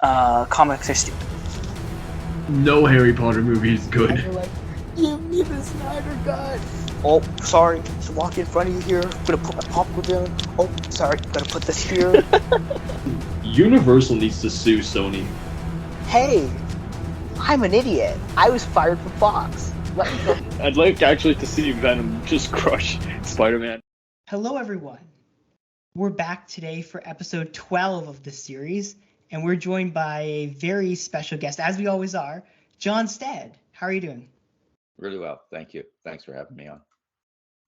comics are stupid. No Harry Potter movie is good. And you're like, give me the Snyder Cut. Oh, sorry, just walk in front of you here. I'm gonna put my popcorn down. Oh, sorry, gotta put this here. Universal needs to sue Sony. Hey, I'm an idiot. I was fired from Fox. Let me go. I'd like actually to see Venom just crush Spider-Man. Hello, everyone. We're back today for episode 12 of this series, and we're joined by a very special guest, as we always are, John Stead. How are you doing? Really well, thank you. Thanks for having me on.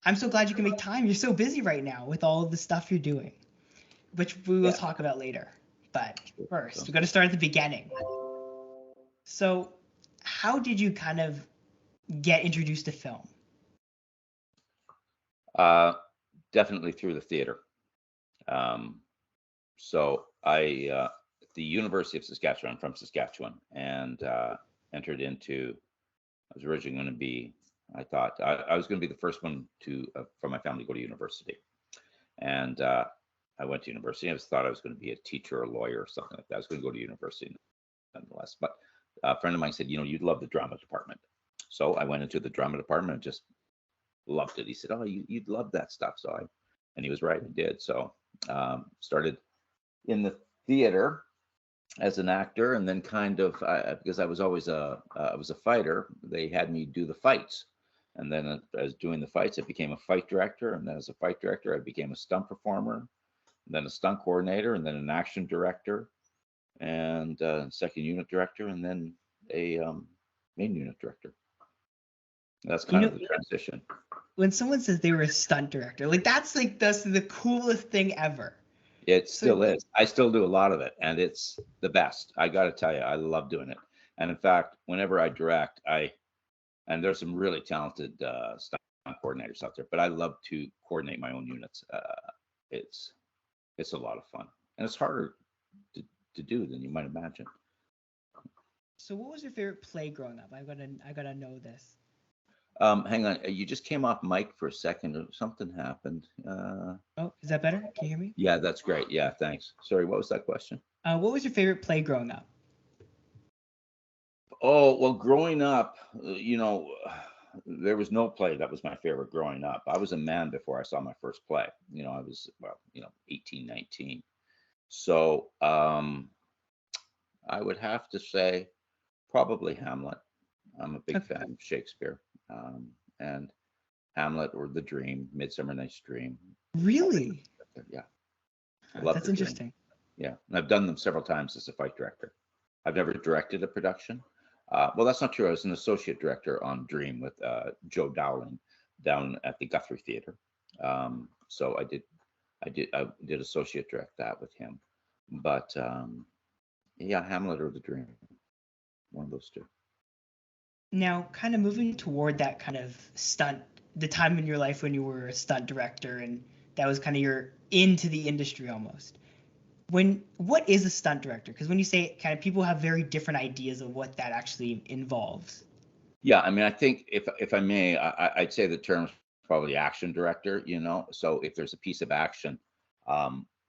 I'm so glad you can make time. You're so busy right now with all of the stuff you're doing, which we will talk about later. But first, we're going to start at the beginning. So, how did you kind of get introduced to film? Definitely through the theater. So I, at the University of Saskatchewan, I'm from Saskatchewan, and entered into, I was originally going to be, I thought I was going to be the first one to, from my family to go to university. And I went to university. I thought I was going to be a teacher or a lawyer or something like that. I was going to go to university nonetheless. But a friend of mine said, you'd love the drama department. So I went into the drama department and just loved it. He said, oh, you'd love that stuff. And he was right, I did. So started in the theater as an actor, and then kind of, because I was always I was a fighter, they had me do the fights. And then as doing the fights, I became a fight director. And then as a fight director, I became a stunt performer, and then a stunt coordinator, and then an action director, and second unit director, and then a main unit director. That's kind of the transition. When someone says they were a stunt director, that's the coolest thing ever. It still is. I still do a lot of it, and it's the best. I got to tell you, I love doing it. And in fact, whenever I direct, and there's some really talented stunt coordinators out there, but I love to coordinate my own units. It's a lot of fun, and it's harder to do than you might imagine. So, what was your favorite play growing up? I gotta know this. Hang on, you just came off mic for a second. Something happened. Oh, is that better? Can you hear me? Yeah, that's great. Yeah, thanks. Sorry, what was that question? What was your favorite play growing up? Oh, well, growing up, there was no play that was my favorite growing up. I was a man before I saw my first play. I was, 18, 19. So I would have to say probably Hamlet. I'm a big fan of Shakespeare. And Hamlet or The Dream, Midsummer Night's Dream. Really? Yeah. That's interesting. Yeah. And I've done them several times as a fight director. I've never directed a production. Well, that's not true. I was an associate director on Dream with Joe Dowling down at the Guthrie Theater. So I did associate direct that with him. But yeah, Hamlet or The Dream. One of those two. Now, kind of moving toward that kind of stunt, the time in your life when you were a stunt director, and that was kind of your into the industry almost. What is a stunt director? Because when you say it, kind of people have very different ideas of what that actually involves. Yeah, I mean, I think if I may, I'd say the term's probably action director. So if there's a piece of action,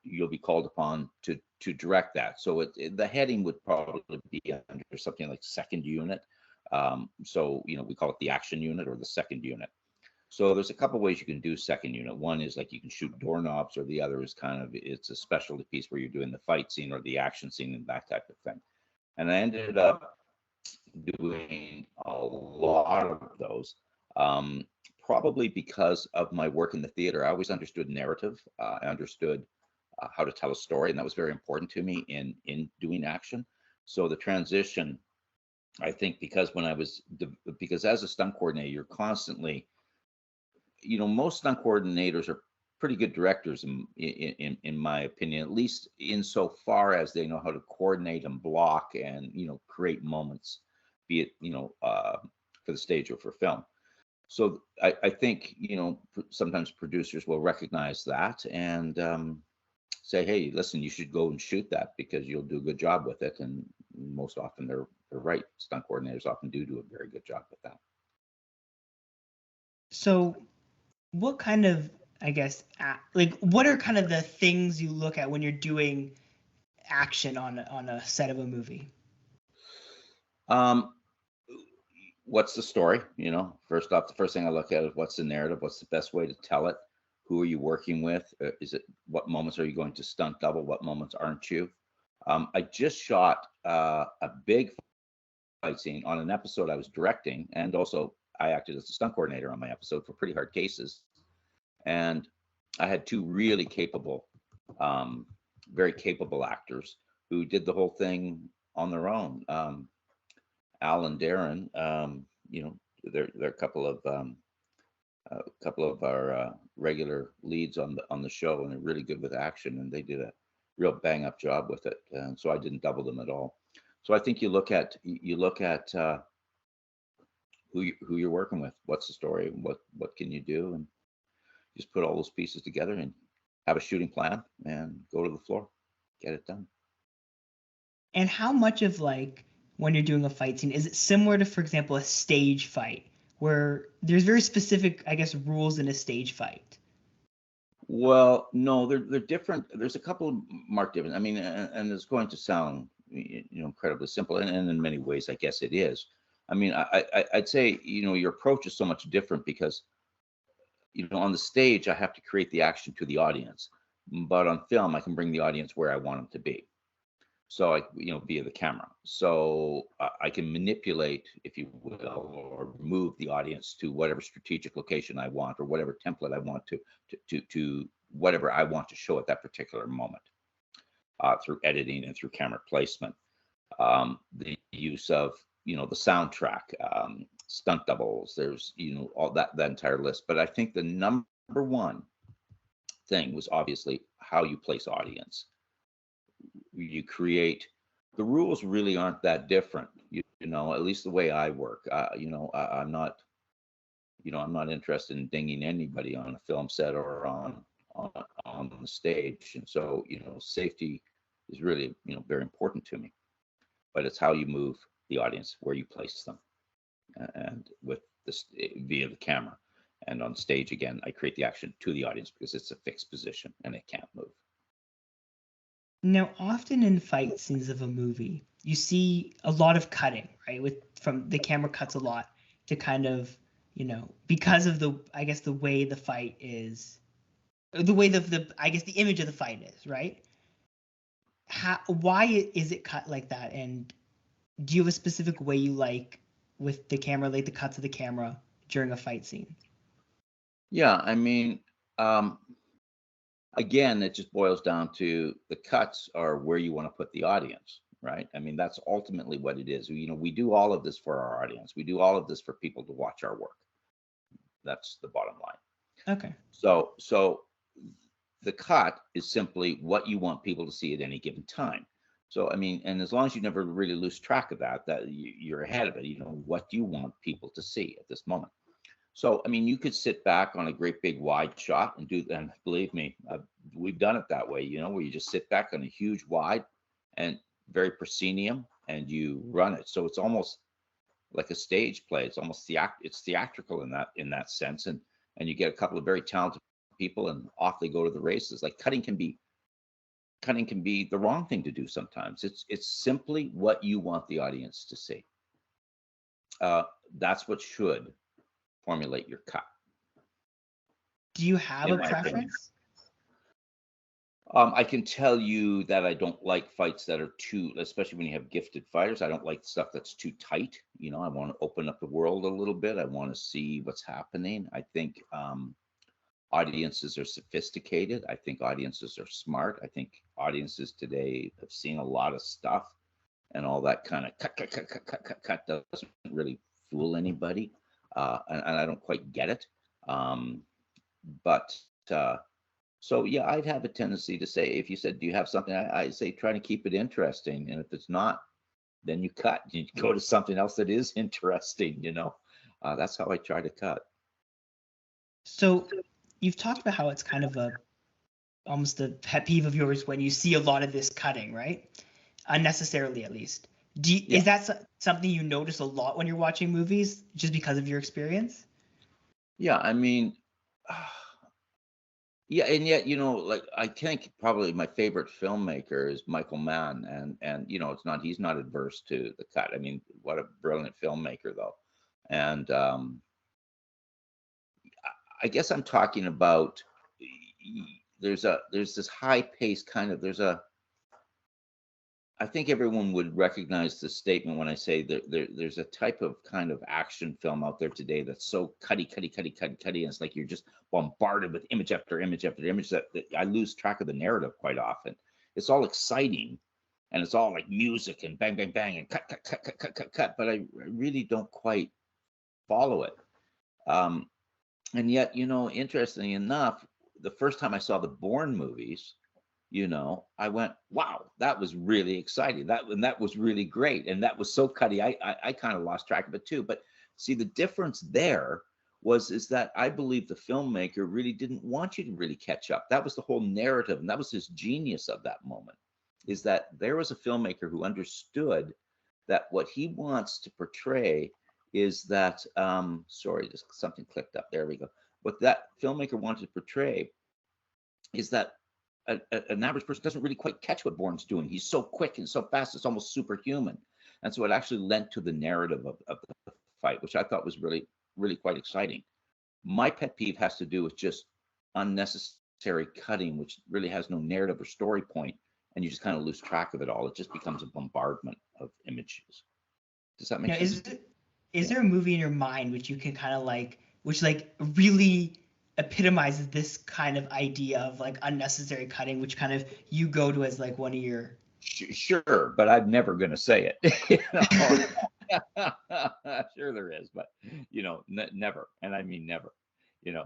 you'll be called upon to direct that. So the heading would probably be under something like second unit. So we call it the action unit or the second unit. So there's a couple ways you can do second unit. One is like you can shoot doorknobs, or the other is it's a specialty piece where you're doing the fight scene or the action scene and that type of thing. And I ended up doing a lot of those, probably because of my work in the theater. I always understood narrative. I understood how to tell a story, and that was very important to me in doing action. So the transition, I think, because as a stunt coordinator, you're constantly, most stunt coordinators are pretty good directors in my opinion, at least insofar as they know how to coordinate and block and, create moments, be it, for the stage or for film. So I think, sometimes producers will recognize that and say, hey, listen, you should go and shoot that because you'll do a good job with it. And most often they're right. Stunt coordinators often do a very good job with that. So what kind of, I guess, what are kind of the things you look at when you're doing action on a set of a movie? What's the story? First off, the first thing I look at is what's the narrative, what's the best way to tell it, who are you working with, what moments are you going to stunt double, what moments aren't you? I just shot a big fight scene on an episode I was directing, and also I acted as a stunt coordinator on my episode for Pretty Hard Cases, and I had two really capable, very capable actors who did the whole thing on their own. Al and Darren, they're a couple of our regular leads on the show, and they're really good with action, and they did a real bang up job with it. And so I didn't double them at all. So I think you look at who you're working with, what's the story, what can you do, and just put all those pieces together and have a shooting plan and go to the floor, get it done. And how much of like when you're doing a fight scene, is it similar to, for example, a stage fight where there's very specific, I guess, rules in a stage fight? Well, no, they're different. There's a couple of marked different. I mean, and it's going to sound, incredibly simple, and in many ways, I guess it is. I mean, I'd say, your approach is so much different because, on the stage, I have to create the action to the audience, but on film, I can bring the audience where I want them to be. So via the camera. So I can manipulate, if you will, or move the audience to whatever strategic location I want, or whatever template I want to whatever I want to show at that particular moment, through editing and through camera placement. The use of, the soundtrack, stunt doubles, there's, all that entire list. But I think the number one thing was obviously how you place audience. You create, the rules really aren't that different, at least the way I work. I'm not interested in dinging anybody on a film set or on the stage. And so, safety is really, very important to me, but it's how you move the audience, where you place them, and with this via the camera. And on stage, again, I create the action to the audience because it's a fixed position and it can't move. Now, often in fight scenes of a movie, you see a lot of cutting, right? From the camera cuts a lot to kind of, because of the way the fight is, the way the image of the fight is, right? Why is it cut like that? And do you have a specific way you like with the camera, like the cuts of the camera during a fight scene? Yeah, I mean, again, it just boils down to the cuts are where you want to put the audience, right? I mean, that's ultimately what it is. We do all of this for our audience. We do all of this for people to watch our work. That's the bottom line. Okay. So the cut is simply what you want people to see at any given time. So, I mean, and as long as you never really lose track of that you're ahead of it, what do you want people to see at this moment? So, I mean, you could sit back on a great big wide shot and believe me, we've done it that way, where you just sit back on a huge wide and very proscenium and you run it. So it's almost like a stage play. It's almost it's theatrical in that sense. And you get a couple of very talented people and off they go to the races. Like cutting can be the wrong thing to do sometimes. It's simply what you want the audience to see. That's what should formulate your cut. Do you have a preference? I can tell you that I don't like fights that are too, especially when you have gifted fighters. I don't like stuff that's too tight. I want to open up the world a little bit. I want to see what's happening. I think audiences are sophisticated. I think audiences are smart. I think audiences today have seen a lot of stuff, and all that kind of cut doesn't really fool anybody. And I don't quite get it. So yeah, I'd have a tendency to say, if you said, do you have something? I'd say, try to keep it interesting. And if it's not, then you cut. You go to something else that is interesting, That's how I try to cut. So you've talked about how it's kind of almost a pet peeve of yours when you see a lot of this cutting, right? Unnecessarily, at least. Is that something you notice a lot when you're watching movies, just because of your experience? Yeah, I mean, Yeah, and yet, like I think probably my favorite filmmaker is Michael Mann, and he's not adverse to the cut. I mean, what a brilliant filmmaker though. And I guess I'm talking about there's this high pace kind of I think everyone would recognize the statement when I say there's a type of kind of action film out there today that's so cutty, and it's like you're just bombarded with image after image after image that I lose track of the narrative quite often. It's all exciting, and it's all like music and bang, bang, bang, and cut, but I really don't quite follow it. And yet, interestingly enough, the first time I saw the Bourne movies, I went, wow, that was really exciting. That was really great. And that was so cutty. I kind of lost track of it too. But see, the difference there is that I believe the filmmaker really didn't want you to really catch up. That was the whole narrative. And that was his genius of that moment, is that there was a filmmaker who understood that what he wants to portray is that, sorry, just something clicked up. There we go. What that filmmaker wanted to portray is that an average person doesn't really quite catch what Bourne's doing. He's so quick and so fast, it's almost superhuman. And so it actually lent to the narrative of the fight, which I thought was really, really quite exciting. My pet peeve has to do with just unnecessary cutting, which really has no narrative or story point, and you just kind of lose track of it all. It just becomes a bombardment of images. Does that make sense? Is there a movie in your mind which you can kind of which really epitomizes this kind of idea of unnecessary cutting, which kind of you go to as one of your... Sure, but I'm never going to say it. Sure there is, but never, and I mean never. Yeah.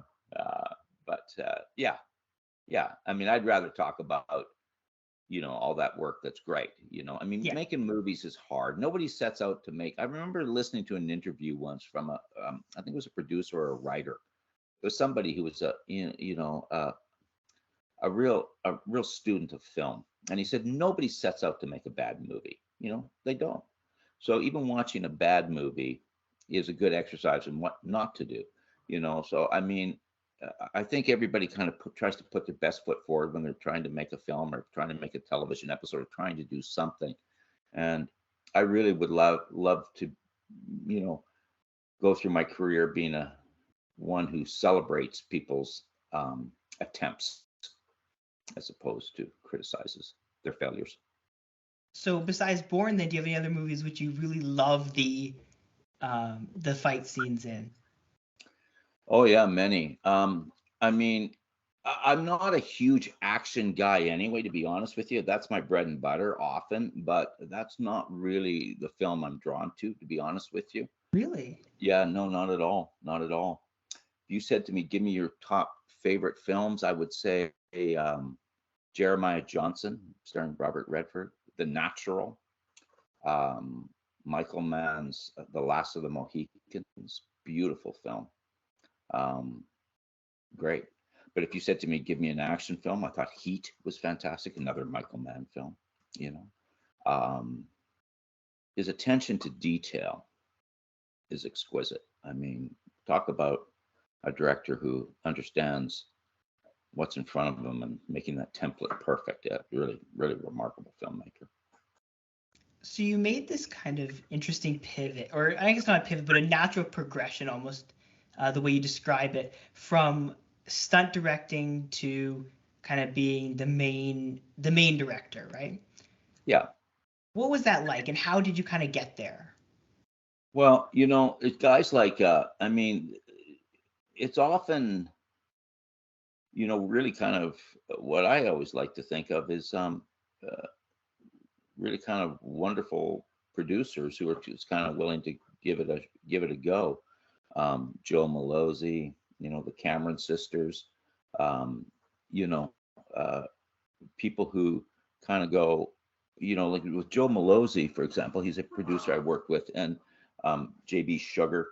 I mean, I'd rather talk about all that work that's great. I mean, making movies is hard. Nobody sets out to make. I remember listening to an interview once from I think it was a producer or a writer. It was somebody who was a real student of film, and he said nobody sets out to make a bad movie. They don't. So even watching a bad movie is a good exercise in what not to do. So I mean, I think everybody kind of tries to put their best foot forward when they're trying to make a film or trying to make a television episode or trying to do something. And I really would love to, go through my career being one who celebrates people's attempts as opposed to criticizes their failures. So besides Bourne, then, do you have any other movies which you really love the fight scenes in? Oh yeah, many. I mean, I'm not a huge action guy anyway, to be honest with you. That's my bread and butter often, but that's not really the film I'm drawn to be honest with you. Really? Yeah, no, not at all. Not at all. If you said to me, give me your top favorite films, I would say Jeremiah Johnson, starring Robert Redford, The Natural, Michael Mann's The Last of the Mohicans, beautiful film. Great. But if you said to me, give me an action film, I thought Heat was fantastic, another Michael Mann film. His attention to detail is exquisite. I mean, talk about a director who understands what's in front of him and making that template perfect. Yeah, really, really remarkable filmmaker. So you made this kind of interesting pivot, or I guess not a pivot, but a natural progression almost, the way you describe it, from stunt directing to kind of being the main director, right? Yeah. What was that like, and how did you kind of get there? Well, it's guys like, I mean, it's often, really kind of what I always like to think of is really kind of wonderful producers who are just kind of willing to give it a go. Joe Malozzi, the Cameron sisters, people who kind of go, like with Joe Malozzi, for example, he's a producer I worked with, and JB Sugar,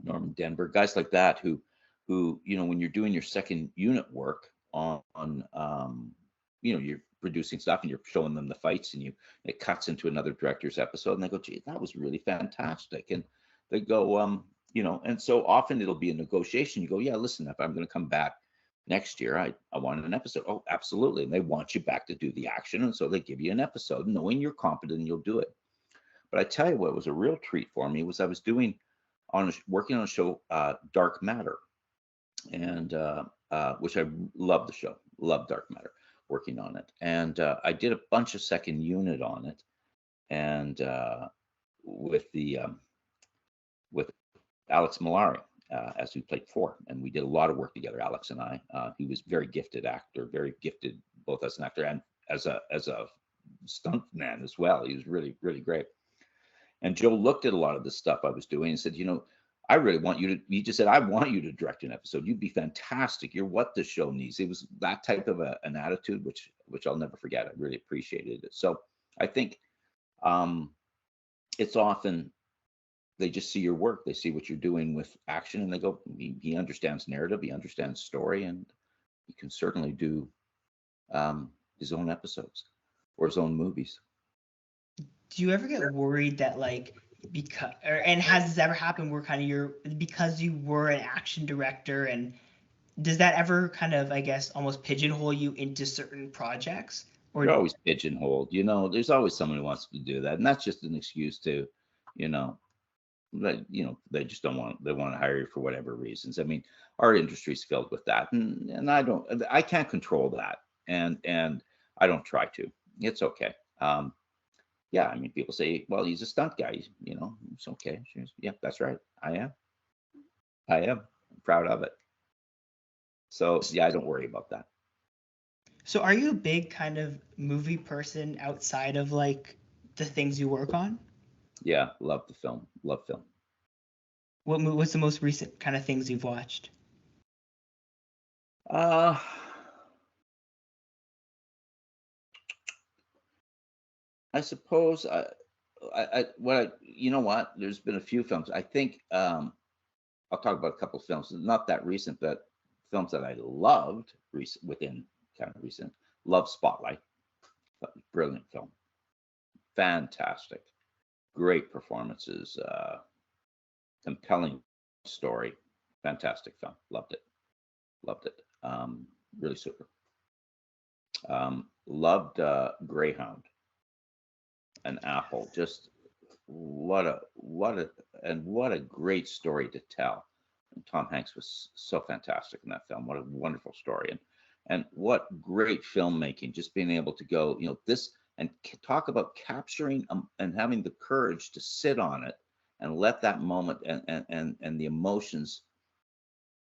Norman Denver, guys like that who when you're doing your second unit work on you're producing stuff and you're showing them the fights and it cuts into another director's episode and they go, gee, that was really fantastic. And they go, and so often it'll be a negotiation. You go, yeah, listen, if I'm going to come back, next year I want an episode. Oh, absolutely. And they want you back to do the action. And so they give you an episode knowing you're competent and you'll do it. But I tell you what was a real treat for me was I was working on a show, Dark Matter, and which I love the show, love Dark Matter, working on it. And I did a bunch of second unit on it, and with Alex Malari, as we played 4, and we did a lot of work together, Alex and I. He was very gifted actor, very gifted both as an actor and as a stunt man as well. He was really, really great. And Joe looked at a lot of the stuff I was doing and said, I really want you to, he just said, I want you to direct an episode. You'd be fantastic. You're what the show needs. It was that type of an attitude, which I'll never forget. I really appreciated it. So I think it's often, they just see your work. They see what you're doing with action and they go, he understands narrative, he understands story, and he can certainly do his own episodes or his own movies. Do you ever get worried that and has this ever happened where kind of because you were an action director, and does that ever kind of, I guess, almost pigeonhole you into certain projects? Or you're always pigeonholed, there's always someone who wants to do that. And that's just an excuse to, they just don't want to hire you for whatever reasons. I mean, our industry's filled with that, and I can't control that, and I don't try to. It's okay. Yeah, I mean, people say, well, he's a stunt guy, it's okay. Yeah, that's right. I am. I'm proud of it. So yeah, I don't worry about that. So are you a big kind of movie person outside of the things you work on? Yeah, love film. What's the most recent kind of things you've watched? I suppose there's been a few films. I think I'll talk about a couple of films, not that recent, but films that I loved recent. Love Spotlight, brilliant film, fantastic, great performances, compelling story, fantastic film, loved it, really super. Loved Greyhound and Apple, just what a great story to tell. And Tom Hanks was so fantastic in that film. What a wonderful story, and what great filmmaking, just being able to go, this, and talk about capturing and having the courage to sit on it and let that moment and the emotions,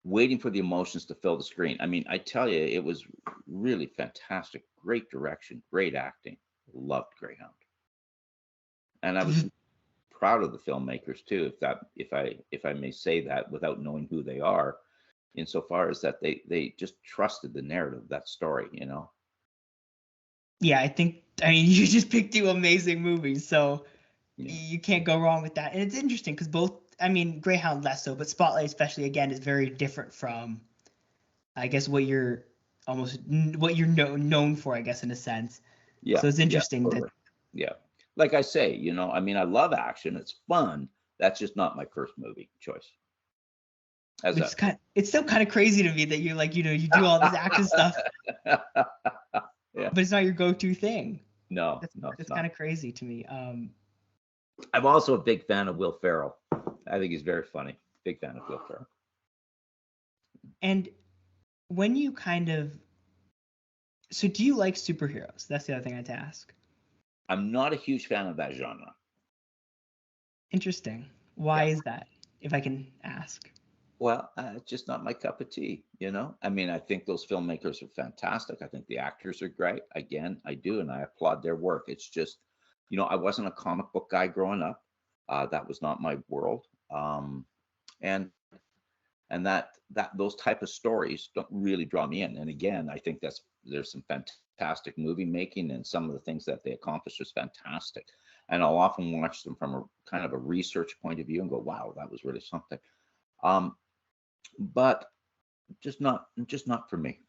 waiting for the emotions to fill the screen. I mean, I tell you, it was really fantastic. Great direction, great acting. Loved Greyhound. And I was proud of the filmmakers too, if I may say that without knowing who they are, insofar as that they just trusted the narrative of that story, Yeah, I mean, you just picked 2 amazing movies, so yeah, you can't go wrong with that. And it's interesting because both, I mean, Greyhound less so, but Spotlight especially, again, is very different from, I guess, what you're known for, I guess, in a sense. Yeah. So it's interesting that. Yeah. Like I say, I mean, I love action. It's fun. That's just not my first movie choice. It's still kind of crazy to me that you're you do all this action stuff, yeah, but it's not your go-to thing. No, it's kind of crazy to me. I'm also a big fan of Will Ferrell. I think he's very funny. Big fan of Will Ferrell. And when you so do you like superheroes? That's the other thing I had to ask. I'm not a huge fan of that genre. Interesting. Why is that, if I can ask? Well, it's just not my cup of tea, I mean, I think those filmmakers are fantastic. I think the actors are great. Again, I do, and I applaud their work. It's just, I wasn't a comic book guy growing up. That was not my world. And that those type of stories don't really draw me in. And again, I think there's some fantastic movie making, and some of the things that they accomplished is fantastic. And I'll often watch them from a kind of a research point of view and go, wow, that was really something. But just not for me.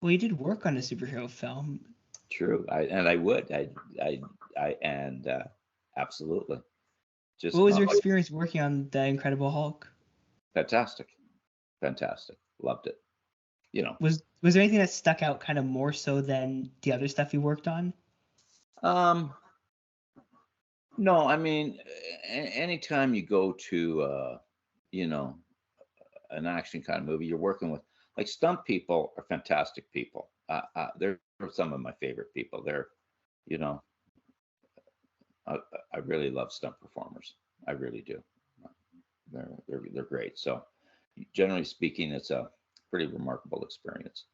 Well, you did work on a superhero film. True. I would. Absolutely. What was your experience working on The Incredible Hulk? Fantastic. Loved it. you know. Was there anything that stuck out kind of more so than the other stuff you worked on? No, I mean, anytime you go to, you know, an action kind of movie, you're working with, like, stunt people are fantastic people. They're some of my favorite people. They're, you know, I, I really love stunt performers. I really do. They're great. So generally speaking, it's a pretty remarkable experience.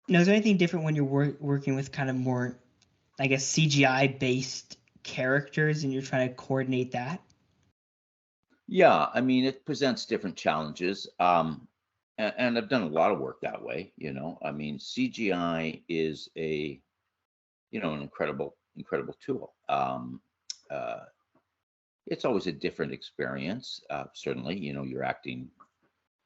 Now, is there anything different when you're working with kind of more, I guess, CGI based characters and you're trying to coordinate that? Yeah, I mean, it presents different challenges. And I've done a lot of work that way, you know. I mean, CGI is a, you know, an incredible tool. It's always a different experience. Certainly, you know, you're acting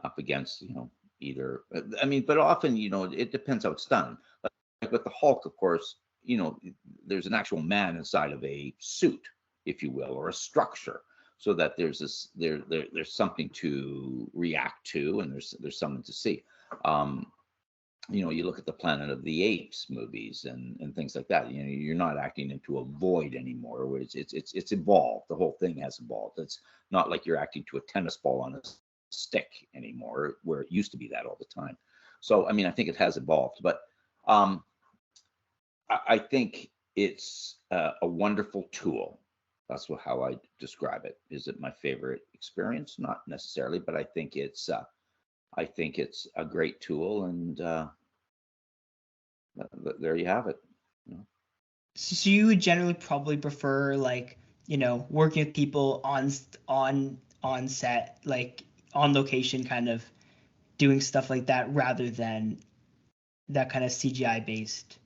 up against, you know, either, I mean, but often, you know, it depends how it's done. Like with the Hulk, of course, you know, there's an actual man inside of a suit, if you will, or a structure, so that there's this, there's something to react to, and there's something to see. You know, you look at the Planet of the Apes movies and things like that. You know, you're not acting into a void anymore. Where it's evolved. The whole thing has evolved. It's not like you're acting to a tennis ball on a stick anymore, where it used to be that all the time. So, I mean, I think it has evolved, but I think it's a wonderful tool. That's how I describe it. Is it my favorite experience? Not necessarily, but I think it's a great tool, and there you have it. You know? So you would generally probably prefer, like, you know, working with people on set, like on location, kind of doing stuff like that, rather than that kind of CGI based.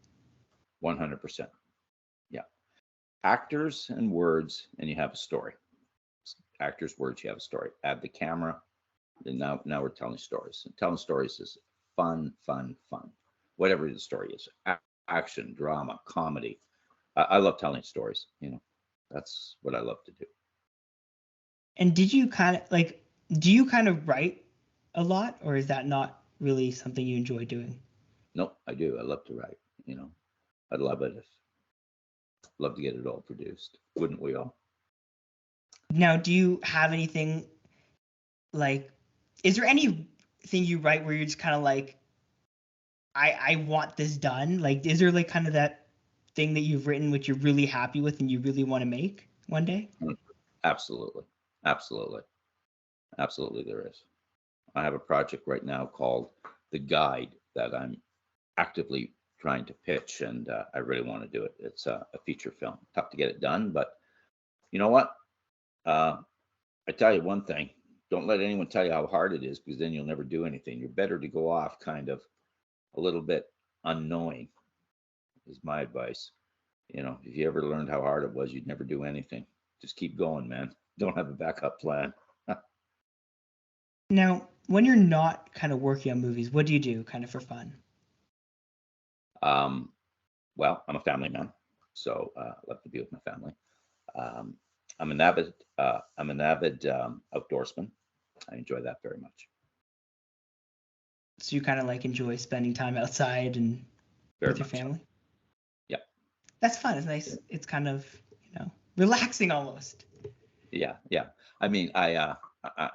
100%. Yeah. Actors and words, and you have a story. Actors, words, you have a story. Add the camera, and now we're telling stories. And telling stories is fun. Whatever the story is, action, drama, comedy. I love telling stories. You know, that's what I love to do. And do you kind of write a lot, or is that not really something you enjoy doing? Nope, I do. I love to write. You know, I'd love it love to get it all produced. Wouldn't we all? Now, do you have anything, like, is there anything you write where you're just kind of like, I want this done? Like, is there like kind of that thing that you've written which you're really happy with and you really want to make one day? Absolutely. There is. I have a project right now called The Guide that I'm actively trying to pitch, and I really want to do it. It's a feature film. Tough to get it done, but you know what? I tell you one thing, don't let anyone tell you how hard it is, because then you'll never do anything. You're better to go off kind of a little bit unknowing, is my advice. You know, if you ever learned how hard it was, you'd never do anything. Just keep going, man. Don't have a backup plan. Now, when you're not kind of working on movies, what do you do kind of for fun? Well, I'm a family man, so I love to be with my family. I'm an avid outdoorsman. I enjoy that very much. So you kind of like enjoy spending time outside and Very with your much so. family? Yeah. That's fun. It's nice. It's kind of, you know, relaxing almost. Yeah. I mean, I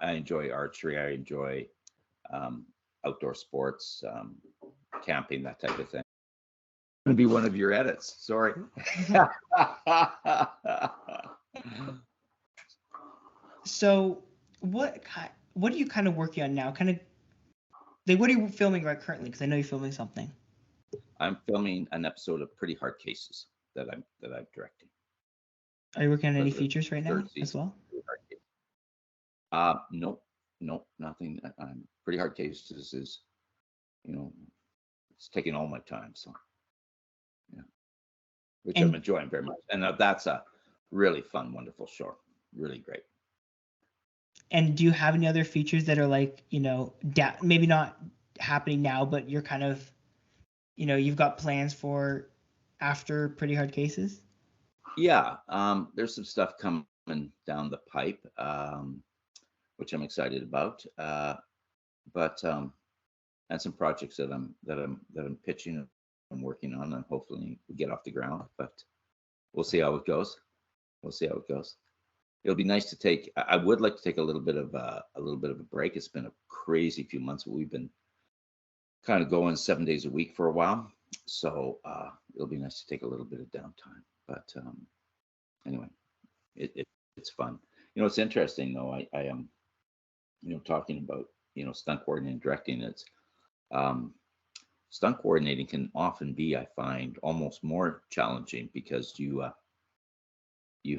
enjoy archery. I enjoy outdoor sports, camping, that type of thing. Going to be one of your edits. Sorry. So what are you kind of working on now? Kind of like, what are you filming right currently? Because I know you're filming something. I'm filming an episode of Pretty Hard Cases that I'm directing. Are you working on any The features right now third as season. well? Nope, nothing. Pretty Hard Cases is, you know, it's taking all my time. So, yeah, which I'm enjoying very much. And that's a really fun, wonderful show. Really great. And do you have any other features that are like, you know, maybe not happening now, but you're kind of, you know, you've got plans for after Pretty Hard Cases? Yeah, there's some stuff coming down the pipe, which I'm excited about. But and some projects that I'm pitching, I'm working on, and hopefully we get off the ground. But we'll see how it goes. We'll see how it goes. It'll be nice to take. I would like to take a little bit of a break. It's been a crazy few months, but we've been kind of going 7 days a week for a while. So it'll be nice to take a little bit of downtime. But anyway, it's fun. It's interesting though. I am, talking about stunt coordinating and directing. It's stunt coordinating can often be, I find, almost more challenging because you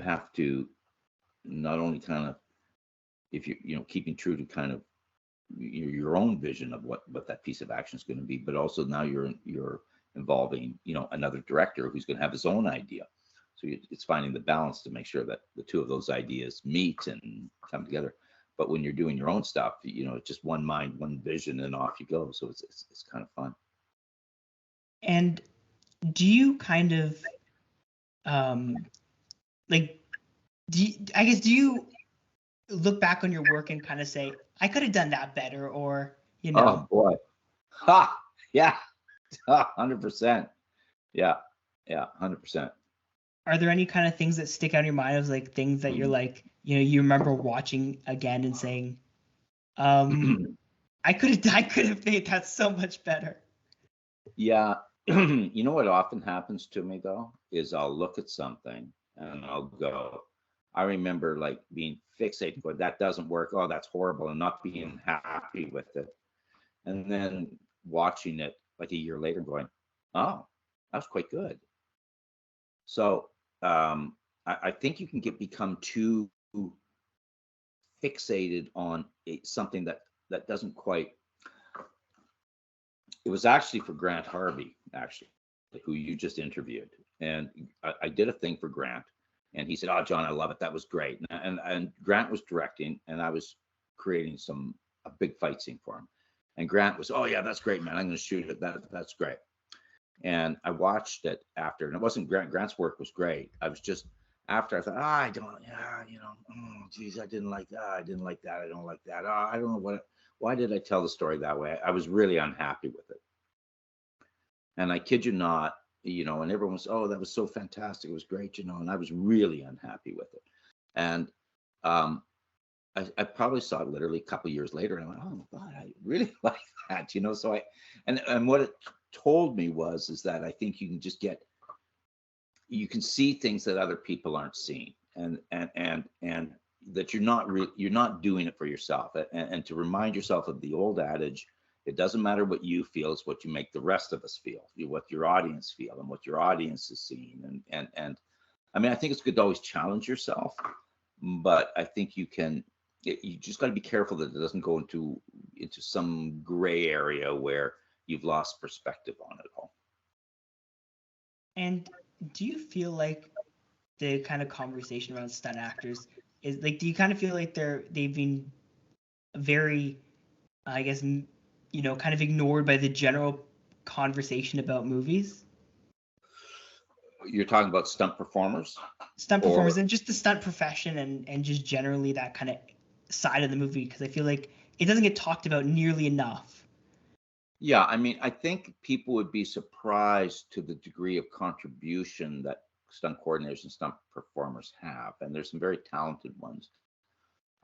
have to not only kind of, if you're keeping true to kind of your own vision of what that piece of action is going to be, but also now you're involving another director who's going to have his own idea. So it's finding the balance to make sure that the two of those ideas meet and come together. But when you're doing your own stuff, it's just one mind, one vision, and off you go. So it's kind of fun. And do you kind of do you look back on your work and kind of say, I could have done that better, or Oh boy. Ha! Yeah. 100%. Yeah. 100%. Are there any kind of things that stick out in your mind as like things that you're like, you remember watching again and saying, I could have made that so much better? Yeah. What often happens to me though is I'll look at something and I'll go, I remember like being fixated, going, that doesn't work. Oh, that's horrible, and not being happy with it. And then watching it like a year later, going, oh, that was quite good. So I think you can become too fixated on something that doesn't quite. It was actually for Grant Harvey, actually, who you just interviewed, and I did a thing for Grant, and he said, "Oh, John, I love it. That was great." And Grant was directing, and I was creating a big fight scene for him, and Grant was, "Oh yeah, that's great, man. I'm going to shoot it. That's great." And I watched it after, and it wasn't Grant's work was great. I was just after I thought, I don't, geez, I didn't like that. I didn't like that. I don't like that. I don't know why did I tell the story that way? I was really unhappy with it. And I kid you not, and everyone was, oh, that was so fantastic. It was great, and I was really unhappy with it. And I probably saw it literally a couple of years later, and I went, oh my God, I really like that, So and what it told me is that I think you can see things that other people aren't seeing, and that you're not doing it for yourself, and to remind yourself of the old adage, it doesn't matter what you feel, it's what you make the rest of us feel, what your audience feel and what your audience is seeing. And I mean, I think it's good to always challenge yourself, but I think you just got to be careful that it doesn't go into some gray area where you've lost perspective on it all. And do you feel like the kind of conversation around stunt actors is like, do you kind of feel like they've been very, I guess, kind of ignored by the general conversation about movies? You're talking about stunt performers? Stunt performers and just the stunt profession and just generally that kind of side of the movie, because I feel like it doesn't get talked about nearly enough. Yeah, I mean, I think people would be surprised to the degree of contribution that stunt coordinators and stunt performers have, and there's some very talented ones.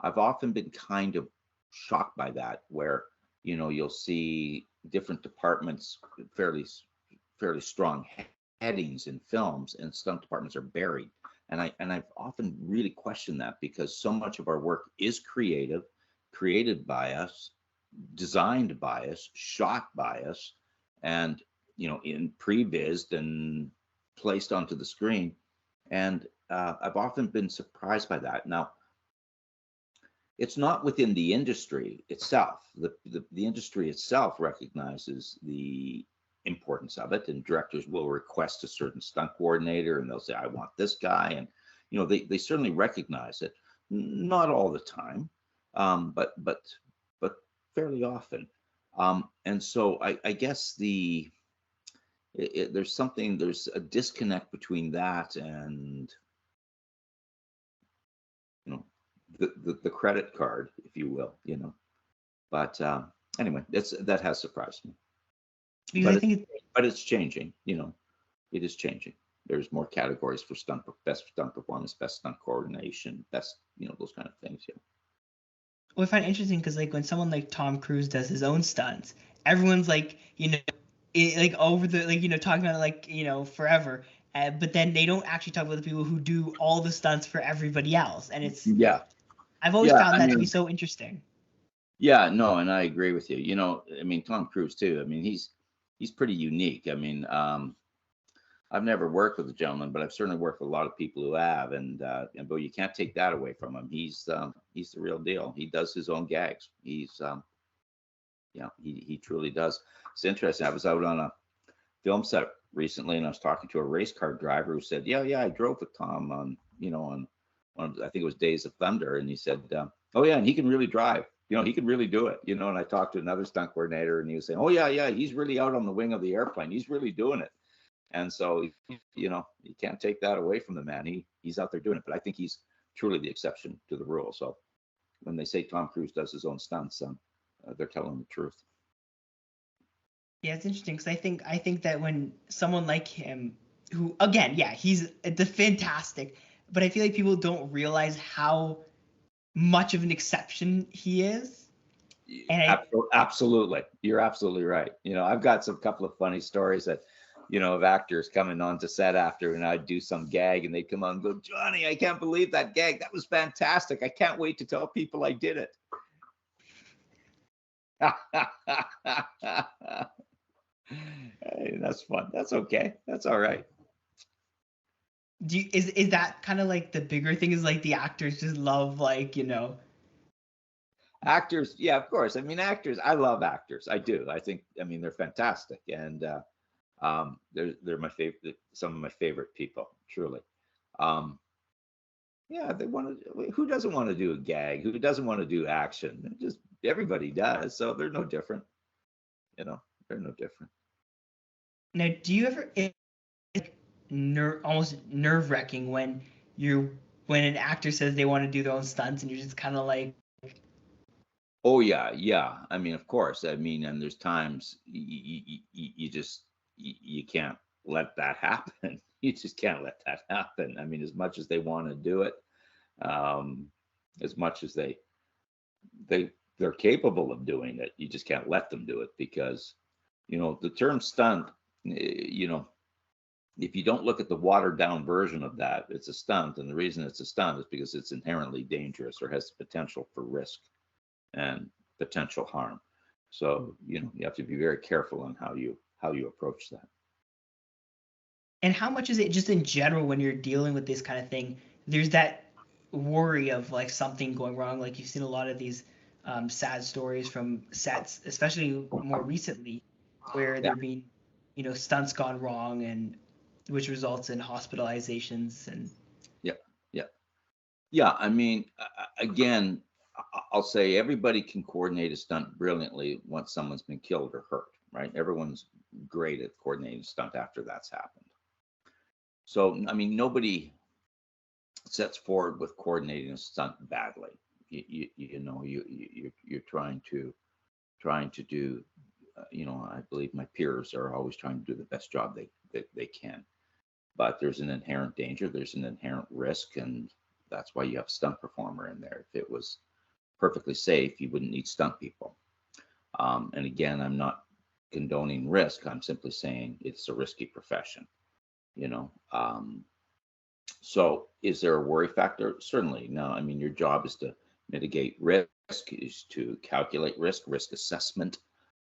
I've often been kind of shocked by that, where you'll see different departments fairly strong headings in films, and stunt departments are buried. And I've often really questioned that, because so much of our work is creative, created by us, designed by us, shot by us, and in prevised and placed onto the screen. And I've often been surprised by that. Now, it's not within the industry itself. The industry itself recognizes the importance of it, and directors will request a certain stunt coordinator, and they'll say, I want this guy. And they certainly recognize it, not all the time, but fairly often. And so I guess there's a disconnect between that and the credit card, if you will, but anyway, that has surprised me. Because I think But it's changing. It is changing. There's more categories for best stunt performance, best stunt coordination, best, those kind of things. Yeah. well, I find it interesting because like when someone like Tom Cruise does his own stunts, everyone's like, like over the like talking about it like forever. But then they don't actually talk about the people who do all the stunts for everybody else, and Yeah. I've always Yeah. found I that to be mean, so interesting. yeah, no, and I agree with you. I mean, Tom Cruise too. I mean, he's pretty unique. I mean, I've never worked with a gentleman, but I've certainly worked with a lot of people who have, but you can't take that away from him. He's the real deal. He does his own gags. He truly does. It's interesting. I was out on a film set recently, and I was talking to a race car driver who said, "Yeah, I drove with Tom on, on one of, I think it was Days of Thunder," and he said, "Oh yeah, and he can really drive. He can really do it." And I talked to another stunt coordinator, and he was saying, "Oh yeah, he's really out on the wing of the airplane. He's really doing it." And so, you can't take that away from the man. He's out there doing it, but I think he's truly the exception to the rule. So when they say Tom Cruise does his own stunts, they're telling the truth. Yeah, it's interesting because I think that when someone like him, who again, yeah, he's the fantastic, but I feel like people don't realize how much of an exception he is. And Absolutely, you're absolutely right. I've got some couple of funny stories that, of actors coming on to set after, and I'd do some gag, and they'd come on and go, "Johnny, I can't believe that gag. That was fantastic. I can't wait to tell people I did it." Hey, that's fun. That's okay. That's all right. is that kind of like the bigger thing is like the actors just love Actors, yeah, of course. I mean, actors. I love actors. I do. I think. I mean, they're fantastic, and they're my favorite. Some of my favorite people, truly. Yeah, they want to. Who doesn't want to do a gag? Who doesn't want to do action? Just everybody does. So they're no different. They're no different. Now, do you ever almost nerve-wracking when an actor says they want to do their own stunts and you're just kind of like, Oh yeah. I mean, of course. I mean, and there's times you just you can't let that happen. You just can't let that happen. I mean, as much as they want to do it, as much as they're capable of doing it, you just can't let them do it because, the term stunt, if you don't look at the watered down version of that, it's a stunt. And the reason it's a stunt is because it's inherently dangerous or has the potential for risk and potential harm. So, you have to be very careful on how you approach that. and how much is it just in general when you're dealing with this kind of thing? There's that worry of like something going wrong. Like you've seen a lot of these sad stories from sets, especially more recently, where Yeah. there been, stunts gone wrong and which results in hospitalizations and. Yeah. I mean, again, I'll say everybody can coordinate a stunt brilliantly once someone's been killed or hurt, right? Everyone's great at coordinating a stunt after that's happened. So, I mean, nobody sets forward with coordinating a stunt badly. You're trying to do, I believe my peers are always trying to do the best job they can. But there's an inherent danger, there's an inherent risk, and that's why you have a stunt performer in there. If it was perfectly safe, you wouldn't need stunt people. And again, I'm not condoning risk. I'm simply saying it's a risky profession. So is there a worry factor? Certainly. No, I mean, your job is to mitigate risk, is to calculate risk assessment,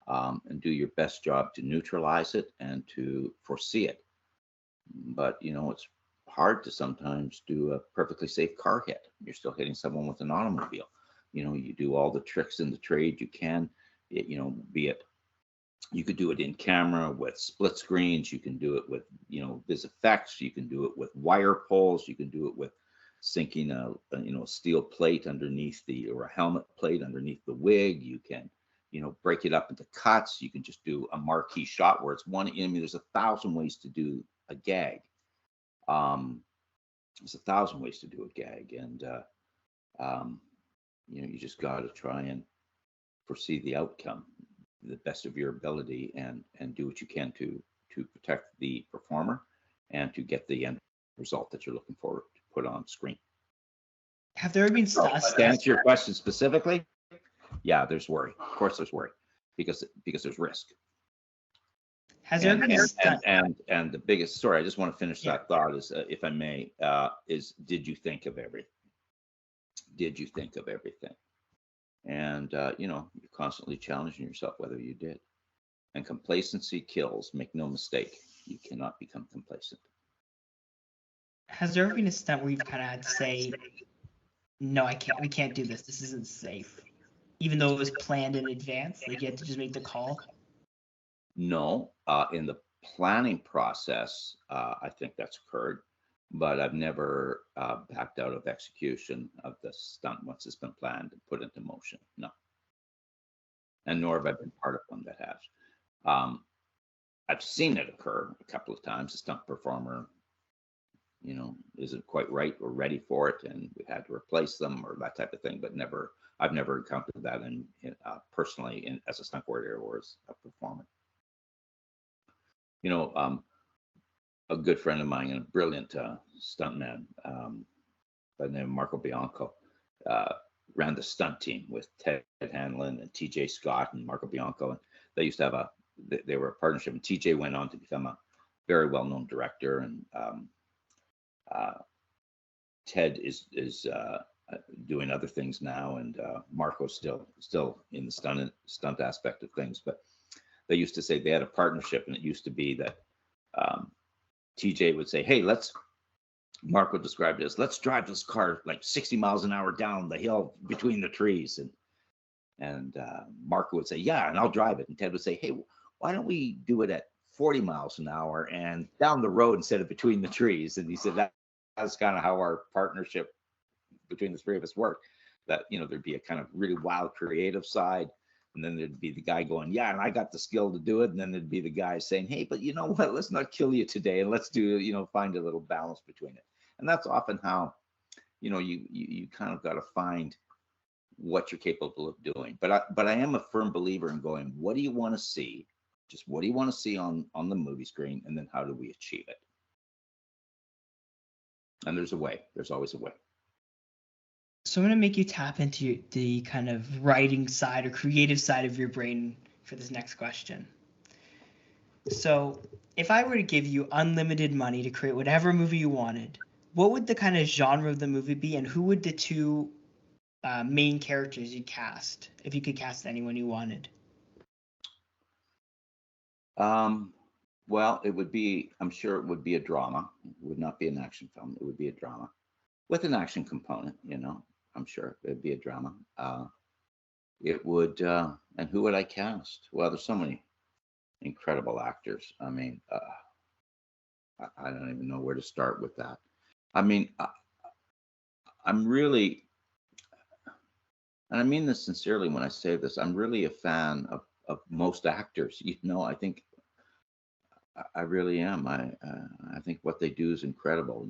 and do your best job to neutralize it and to foresee it. But, it's hard to sometimes do a perfectly safe car hit. You're still hitting someone with an automobile. You do all the tricks in the trade you can, be it, you could do it in camera with split screens. You can do it with, vis effects. You can do it with wire pulls. You can do it with sinking a steel plate underneath or a helmet plate underneath the wig. You can, break it up into cuts. You can just do a marquee shot where it's one enemy. There's 1,000 ways to do a gag. There's 1,000 ways to do a gag, and you just got to try and foresee the outcome the best of your ability and do what you can to protect the performer and to get the end result that you're looking for to put on screen. Have there ever been To answer your question specifically, yeah, there's worry. Of course, there's worry because there's risk. Has there ever been a stunt? And the biggest, sorry, I just want to finish that thought is, if I may, is did you think of everything? Did you think of everything? And you're constantly challenging yourself whether you did. And complacency kills. Make no mistake, you cannot become complacent. Has there ever been a stunt where you've kind of had to say, no, I can't. We can't do this. This isn't safe, even though it was planned in advance. Like you had to just make the call. No, in the planning process, I think that's occurred, but I've never backed out of execution of the stunt once it's been planned and put into motion. No, and nor have I been part of one that has. I've seen it occur a couple of times. A stunt performer, isn't quite right or ready for it, and we had to replace them or that type of thing. But I've never encountered that personally as a stunt coordinator or as a performer. A good friend of mine and a brilliant stuntman by the name of Marco Bianco ran the stunt team with Ted Hanlon and TJ Scott and Marco Bianco, and they used to have they were a partnership, and TJ went on to become a very well-known director, and Ted is doing other things now, and Marco's still in the stunt aspect of things. But they used to say they had a partnership, and it used to be that TJ would say, "Hey, Marco described it as, let's drive this car like 60 miles an hour down the hill between the trees," and Marco would say, "Yeah, and I'll drive it," and Ted would say, "Hey, why don't we do it at 40 miles an hour and down the road instead of between the trees?" And he said that's kind of how our partnership between the three of us worked. That there'd be a kind of really wild creative side, and then there'd be the guy going, "Yeah, and I got the skill to do it," and then there'd be the guy saying, "Hey, but you know what? Let's not kill you today, and let's do find a little balance between it." And that's often how you kind of got to find what you're capable of doing. But I am a firm believer in going, what do you want to see? Just what do you want to see on the movie screen, and then how do we achieve it? And there's a way. There's always a way. So I'm going to make you tap into the kind of writing side or creative side of your brain for this next question. So if I were to give you unlimited money to create whatever movie you wanted, what would the kind of genre of the movie be, and who would the two main characters you'd cast, if you could cast anyone you wanted? Well, I'm sure it would be a drama. It would not be an action film. It would be a drama with an action component, I'm sure it'd be a drama. It would, and who would I cast? Well, there's so many incredible actors. I mean, I don't even know where to start with that. I mean, I'm really, and I mean this sincerely when I say this, I'm really a fan of most actors. I think I really am. I think what they do is incredible.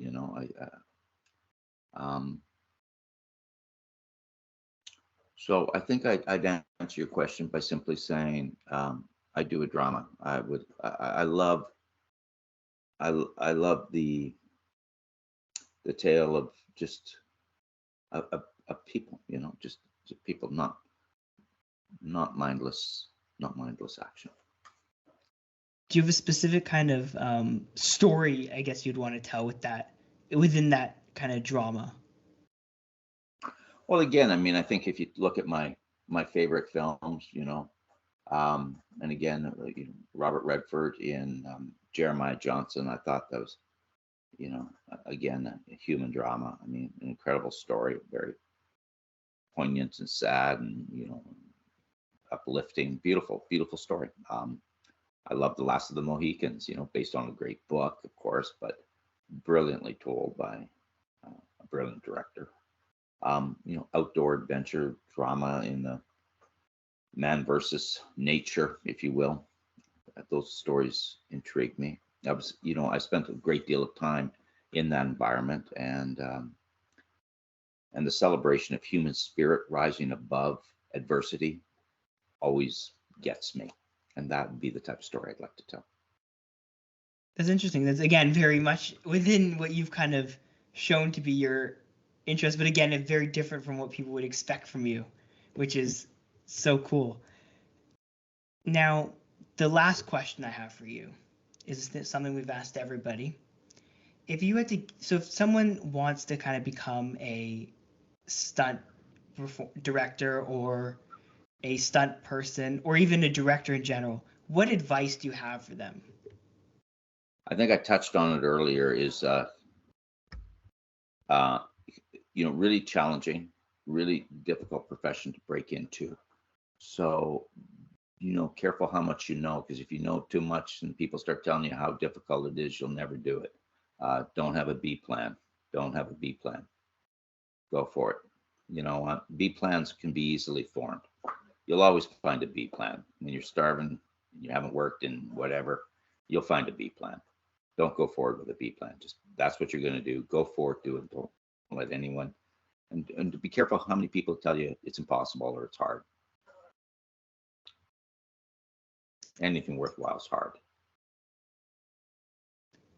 So I think I'd answer your question by simply saying I do a drama. I love the tale of just of people, just people, not mindless action. Do you have a specific kind of story, I guess, you'd want to tell within that kind of drama? Well, again, I mean, I think if you look at my favorite films, and again, Robert Redford in Jeremiah Johnson, I thought that was, again, a human drama. I mean, an incredible story, very poignant and sad, and uplifting, beautiful, beautiful story. I love The Last of the Mohicans, based on a great book, of course, but brilliantly told by a brilliant director. Outdoor adventure drama in the man versus nature, if you will. Those stories intrigue me. I spent a great deal of time in that environment, and the celebration of human spirit rising above adversity always gets me. And that would be the type of story I'd like to tell. That's interesting. That's, again, very much within what you've kind of shown to be your interest, but again, it's very different from what people would expect from you, which is so cool. Now, the last question I have for you is something we've asked everybody. If you had to, so if someone wants to kind of become a stunt director or a stunt person or even a director in general, what advice do you have for them? I think I touched on it earlier, is really challenging, really difficult profession to break into. So, careful how much you know, because if you know too much and people start telling you how difficult it is, you'll never do it. Don't have a B plan. Don't have a B plan. Go for it. B plans can be easily formed. You'll always find a B plan. When you're starving, you haven't worked in whatever, you'll find a B plan. Don't go forward with a B plan. Just that's what you're going to do. Go forward, do it. Don't let anyone. And be careful how many people tell you it's impossible or it's hard. Anything worthwhile is hard.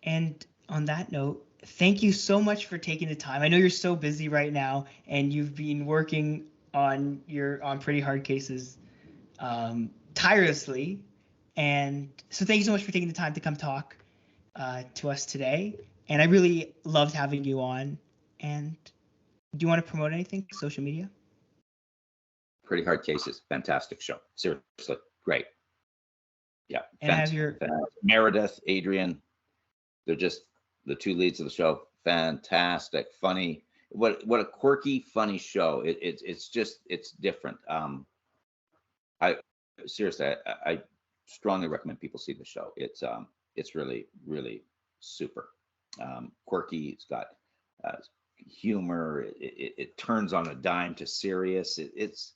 And on that note, thank you so much for taking the time. I know you're so busy right now, and you've been working on pretty hard cases tirelessly. And so thank you so much for taking the time to come talk to us today. And I really loved having you on. And do you want to promote anything? Social media? Pretty Hard Cases. Fantastic show. Seriously. Great. Yeah. And have your Meredith, Adrian, they're just the two leads of the show. Fantastic. Funny. What a quirky, funny show. It's different. I strongly recommend people see the show. It's really, really super. Quirky. It's got humor. It turns on a dime to serious. It's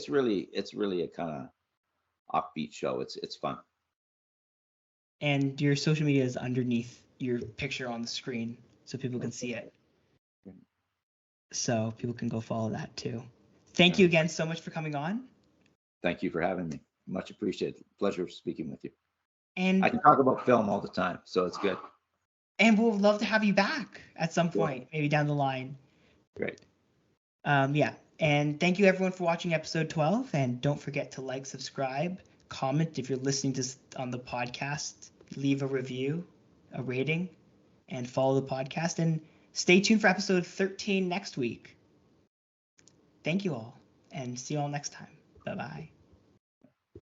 really a kind of offbeat show. It's fun. And your social media is underneath your picture on the screen, so people can see it. So people can go follow that too. Thank you again so much for coming on. Thank you for having me. Much appreciated. Pleasure speaking with you. And I can talk about film all the time, so it's good. And we'll love to have you back at some point, maybe down the line. Great. Yeah. And thank you everyone for watching episode 12. And don't forget to like, subscribe, comment if you're listening to on the podcast, leave a review, a rating, and follow the podcast. And stay tuned for episode 13 next week. Thank you all, and see you all next time. Bye-bye.